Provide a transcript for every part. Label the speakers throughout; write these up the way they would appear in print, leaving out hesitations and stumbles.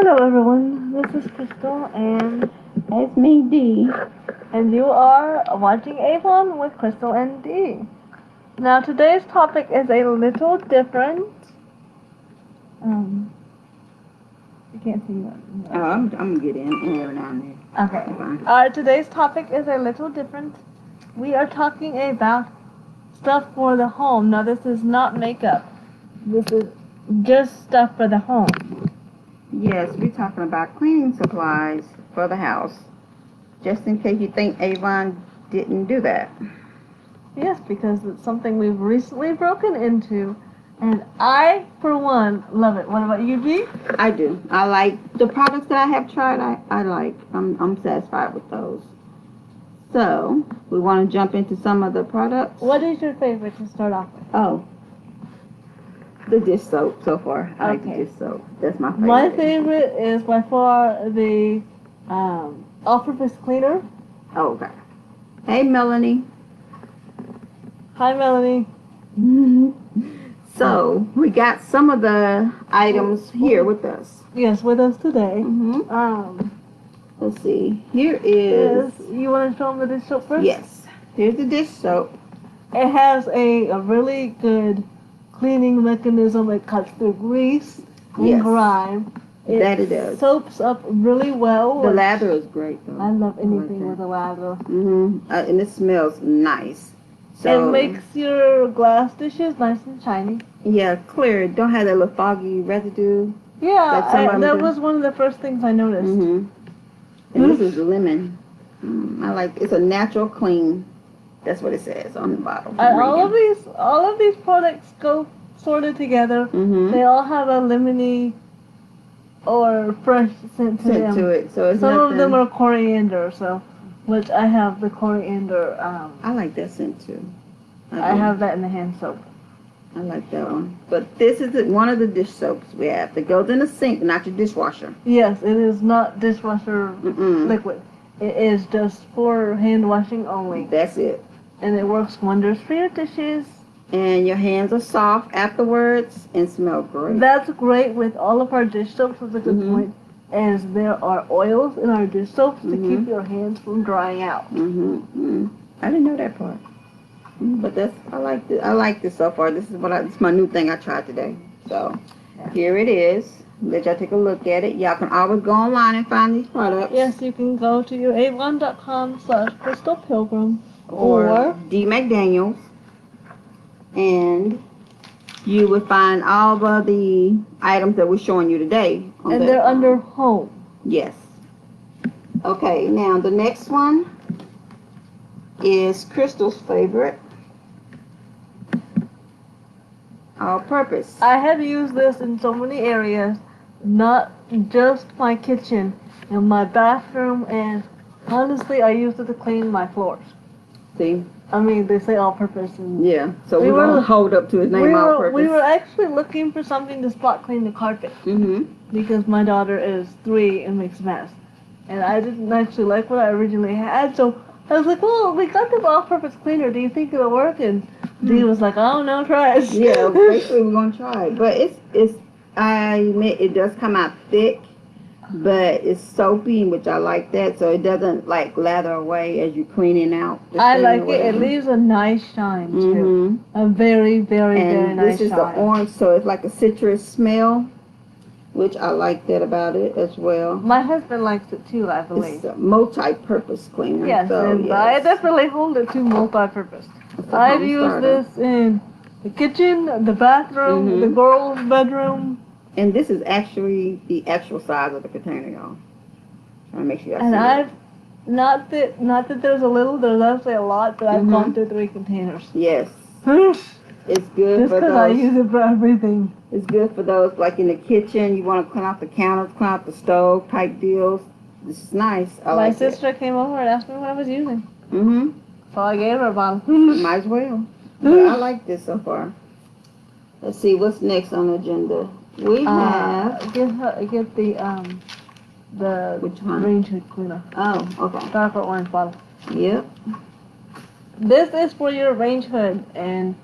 Speaker 1: Hello everyone, this is Crystal and
Speaker 2: It's me, D.
Speaker 1: you are watching Avon with Crystal and D. Now today's topic is a little different. You can't see that.
Speaker 2: Oh, I'm gonna get in every now and then.
Speaker 1: Okay.
Speaker 2: Fine.
Speaker 1: Today's topic is a little different. We are talking about stuff for the home. Now this is not makeup. This is just stuff for the home.
Speaker 2: Yes, we're talking about cleaning supplies for the house. Just in case you think Avon didn't do that.
Speaker 1: Yes, because it's something we've recently broken into, and I, for one, love it. What about you, G?
Speaker 2: I do. I like the products that I have tried. I like. I'm satisfied with those. So we want to jump into some of the products.
Speaker 1: What is your favorite to start off with?
Speaker 2: Oh, the dish soap so far. I like the
Speaker 1: Okay.
Speaker 2: dish soap. That's my favorite.
Speaker 1: My favorite is by far the all-purpose cleaner.
Speaker 2: Oh, okay. Hey, Melanie.
Speaker 1: Hi, Melanie.
Speaker 2: So we got some of the items here with us.
Speaker 1: Yes, with us today.
Speaker 2: Mm-hmm. Let's see. Here is.
Speaker 1: You want to show them the dish soap first?
Speaker 2: Yes. Here's the dish soap.
Speaker 1: It has a really good cleaning mechanism. It cuts through grease and
Speaker 2: Yes.
Speaker 1: grime.
Speaker 2: That it does.
Speaker 1: Soaps up really well.
Speaker 2: The lather is great though.
Speaker 1: I love anything
Speaker 2: like
Speaker 1: with a lather.
Speaker 2: And it smells nice. So
Speaker 1: It makes your glass dishes nice and shiny.
Speaker 2: yeah, clear. Don't have that little foggy residue.
Speaker 1: Yeah,
Speaker 2: Like some of them
Speaker 1: that
Speaker 2: do.
Speaker 1: was one of the first things I noticed.
Speaker 2: And this is lemon. I like. It's a natural clean. That's what it says on the bottle.
Speaker 1: All of these products go sort of together. They all have a lemony or fresh scent to them.
Speaker 2: So it's
Speaker 1: Some
Speaker 2: nothing.
Speaker 1: of them are coriander, which I have the coriander.
Speaker 2: I like that scent too.
Speaker 1: I have that in the hand soap.
Speaker 2: I like that one. But this is one of the dish soaps we have that goes in the sink, not your dishwasher.
Speaker 1: Yes, it is not dishwasher
Speaker 2: Mm-mm.
Speaker 1: liquid. It is just for hand washing only.
Speaker 2: That's it.
Speaker 1: And it works wonders for your dishes.
Speaker 2: And your hands are soft afterwards and smell great.
Speaker 1: That's great with all of our dish soaps. That's a good point. As there are oils in our dish soaps to keep your hands from drying out.
Speaker 2: I didn't know that part. But I like this so far. This is my new thing I tried today. So here it is. Let y'all take a look at it. Y'all can always go online and find these products.
Speaker 1: Yes, you can go to your avon.com/crystalpilgrim
Speaker 2: or D McDaniels, and you would find all of the items that we're showing you today.
Speaker 1: And they're under home.
Speaker 2: Yes. Okay, now the next one is Crystal's favorite. All purpose.
Speaker 1: I have used this in so many areas, not just my kitchen, in my bathroom, and honestly, I used it to clean my floors.
Speaker 2: See?
Speaker 1: I mean, they say all purpose. And
Speaker 2: yeah, so we're going to hold up to his name, all purpose.
Speaker 1: We were actually looking for something to spot clean the carpet. Because my daughter is 3 and makes a mess. And I didn't actually like what I originally had, so I was like, well, we got this all-purpose cleaner. Do you think it'll work? And Dee was like, I don't know, try it.
Speaker 2: Yeah, basically we're going to try it. But I admit it does come out thick, but it's soapy, which I like that, so it doesn't like lather away as you're cleaning out.
Speaker 1: I like it. It leaves a nice shine too. A very, very, very nice shine.
Speaker 2: And this is the orange, so it's like a citrus smell, which I like that about it as well.
Speaker 1: My husband likes it too, I believe.
Speaker 2: It's a multi-purpose cleaner.
Speaker 1: Yes,
Speaker 2: so,
Speaker 1: and
Speaker 2: yes.
Speaker 1: I definitely hold it to multi-purpose. I've used this in the kitchen, the bathroom, the girls' bedroom.
Speaker 2: And this is actually the actual size of the container, y'all. Trying to make sure
Speaker 1: And I've not that there's a little, there's actually a lot, but I've gone through 3 containers.
Speaker 2: Yes. It's good
Speaker 1: just
Speaker 2: for
Speaker 1: because
Speaker 2: those.
Speaker 1: I use it for everything.
Speaker 2: It's good for those like in the kitchen. You want to clean out the counters, clean out the stove type deals. This is nice.
Speaker 1: My sister came over and asked me what I was using. So I gave her a bottle.
Speaker 2: Might as well. But I like this so far. Let's see what's next on the agenda. We have
Speaker 1: get the
Speaker 2: which one?
Speaker 1: range hood cleaner.
Speaker 2: Oh, okay.
Speaker 1: Darker orange bottle.
Speaker 2: Yep.
Speaker 1: This is for your range hood, and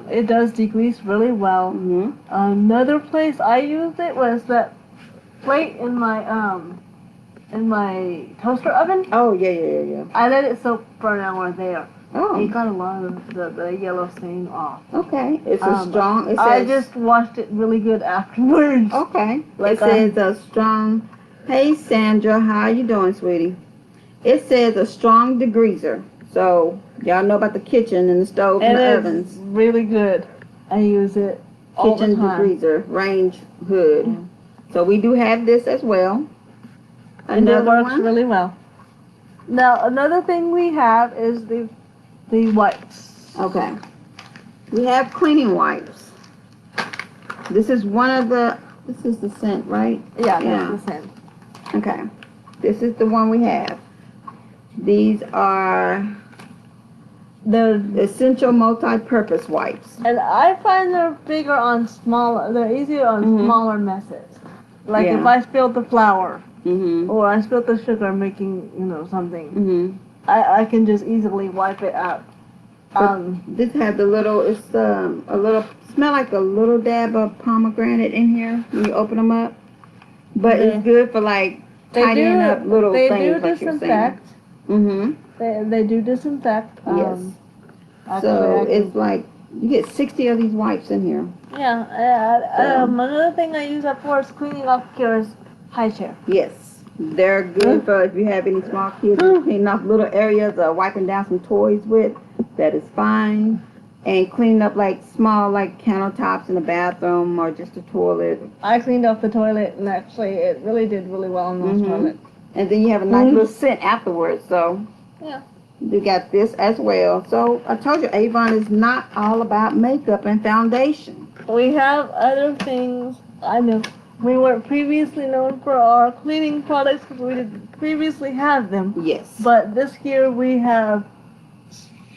Speaker 1: it does degrease really well. Another place I used it was that plate in my toaster oven.
Speaker 2: Oh, yeah.
Speaker 1: I let it soak for an hour there.
Speaker 2: Oh,
Speaker 1: It got a lot of the yellow stain off.
Speaker 2: okay. It's a strong, it says...
Speaker 1: I just washed it really good afterwards.
Speaker 2: Okay.
Speaker 1: Like
Speaker 2: it says a strong... Hey, Sandra. How you doing, sweetie? It says a strong degreaser. So, y'all know about the kitchen and the stove and the ovens.
Speaker 1: It's really good. I use it all
Speaker 2: Kitchen
Speaker 1: the time.
Speaker 2: degreaser, range hood.
Speaker 1: Mm.
Speaker 2: So, we do have this as well.
Speaker 1: And it works
Speaker 2: one?
Speaker 1: really well. Now, another thing we have is the wipes.
Speaker 2: Okay. We have cleaning wipes. This is one of the... This is the scent, right?
Speaker 1: Yeah, that's the scent.
Speaker 2: Okay. This is the one we have. These are
Speaker 1: The
Speaker 2: essential multi-purpose wipes.
Speaker 1: And I find they're bigger on smaller. They're easier on smaller messes. Like if I spilled the flour or I spilled the sugar making something, I can just easily wipe it out.
Speaker 2: This has the little. It's a little. Smell like a little dab of pomegranate in here when you open them up. But it's good for like tidying up little things like you're saying.
Speaker 1: Disinfect. They do disinfect.
Speaker 2: Yes. So it's like you get 60 of these wipes in here.
Speaker 1: Yeah. Another thing I use that for is cleaning off Kira's high chair.
Speaker 2: Yes. They're good for if you have any small kids cleaning off little areas or wiping down some toys with. That is fine. And cleaning up like small like countertops in the bathroom or just the toilet.
Speaker 1: I cleaned off the toilet and actually it really did really well in those toilets.
Speaker 2: And then you have a nice little scent afterwards. So
Speaker 1: yeah.
Speaker 2: You got this as well. So I told you Avon is not all about makeup and foundation.
Speaker 1: We have other things. I know we weren't previously known for our cleaning products because we didn't previously have them.
Speaker 2: Yes.
Speaker 1: But this year we have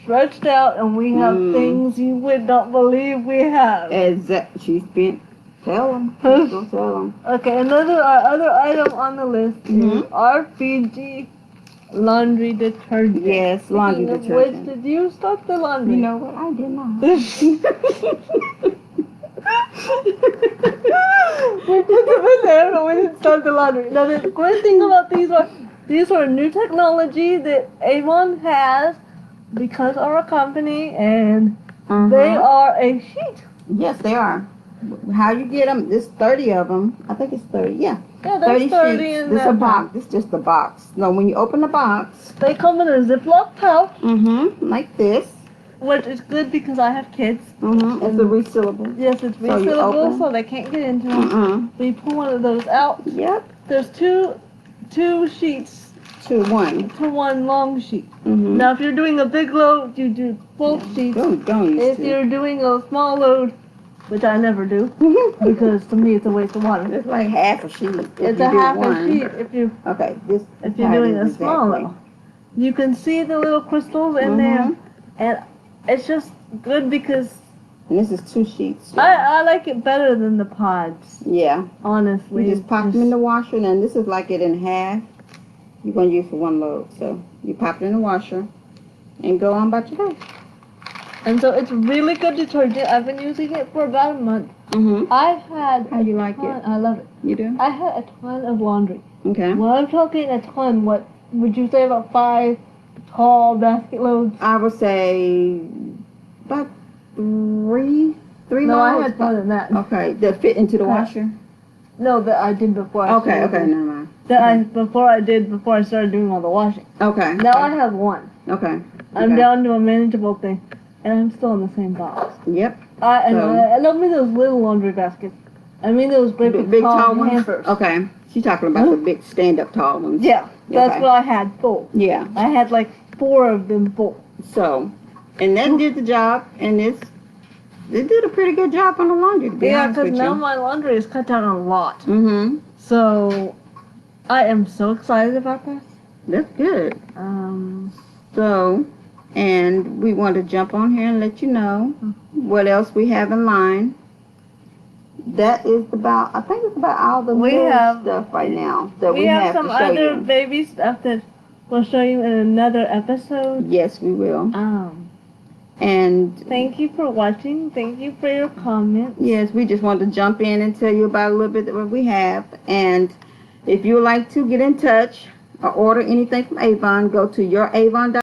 Speaker 1: stretched out and we have things you would not believe we have.
Speaker 2: Exactly. She's been... Tell them. Go tell them.
Speaker 1: Okay, our other item on the list is our Fiji laundry detergent.
Speaker 2: Yes, laundry detergent.
Speaker 1: Which, did you start the laundry?
Speaker 2: You know what? I did not.
Speaker 1: We put them in there, but we didn't start the laundry. Now, the great thing about these are new technology that Avon has because of our company, and they are a sheet.
Speaker 2: Yes, they are. How you get them? There's 30 of them. I think it's 30. Yeah.
Speaker 1: Yeah, there's 30
Speaker 2: sheets.
Speaker 1: in
Speaker 2: This is
Speaker 1: that
Speaker 2: a box. This is just the box. No, when you open the box.
Speaker 1: They come in a Ziploc pouch.
Speaker 2: Like this.
Speaker 1: Which is good because I have kids.
Speaker 2: It's a resealable.
Speaker 1: Yes, it's resealable, so they can't get into them. So you pull one of those out.
Speaker 2: Yep.
Speaker 1: There's two sheets
Speaker 2: to
Speaker 1: one long sheet. Now, if you're doing a big load, you do both sheets.
Speaker 2: Don't use
Speaker 1: If you're doing a small load, which I never do, because to me it's a waste of water.
Speaker 2: It's like half a sheet.
Speaker 1: It's a half a sheet if you're doing a small load. You can see the little crystals in there, and it's just good because.
Speaker 2: And this is 2 sheets.
Speaker 1: I like it better than the pods.
Speaker 2: Yeah.
Speaker 1: Honestly.
Speaker 2: You just pop them in the washer, and this is like it in half. You're going to use for 1 load. So you pop it in the washer and go on about your day.
Speaker 1: And so it's really good detergent. I've been using it for about a month. I've had.
Speaker 2: How you like it?
Speaker 1: I love it.
Speaker 2: You do?
Speaker 1: I had a ton of laundry.
Speaker 2: Okay.
Speaker 1: Well, I'm talking a ton. What would you say about 5 tall basket loads?
Speaker 2: I would say about 3 loads.
Speaker 1: No, I had more than that.
Speaker 2: Okay, that fit into the washer?
Speaker 1: No, that I did before.
Speaker 2: Okay, never mind.
Speaker 1: Before I started doing all the washing.
Speaker 2: Okay.
Speaker 1: Now I have 1.
Speaker 2: Okay.
Speaker 1: I'm down to a manageable thing, and I'm still in the same box.
Speaker 2: Yep.
Speaker 1: I don't mean those little laundry baskets. I mean those big tall
Speaker 2: ones.
Speaker 1: hampers.
Speaker 2: Okay. She's talking about the big stand-up tall ones.
Speaker 1: Yeah, that's what I had full.
Speaker 2: Yeah.
Speaker 1: I had like 4 of them full.
Speaker 2: So, and that did the job, and they did a pretty good job on the laundry, to be honest with you.
Speaker 1: Because now my laundry is cut down a lot.
Speaker 2: Mm-hmm.
Speaker 1: So, I am so excited about this.
Speaker 2: That's good. So, and we want to jump on here and let you know what else we have in line. That is about, I think it's about all the stuff right now that we have
Speaker 1: some
Speaker 2: to show
Speaker 1: other
Speaker 2: you.
Speaker 1: baby stuff that we'll show you in another episode.
Speaker 2: Yes, we will. And
Speaker 1: Thank you for watching. Thank you for your comments.
Speaker 2: yes, we just wanted to jump in and tell you about a little bit of what we have. And if you would like to get in touch or order anything from Avon, go to youravon.com.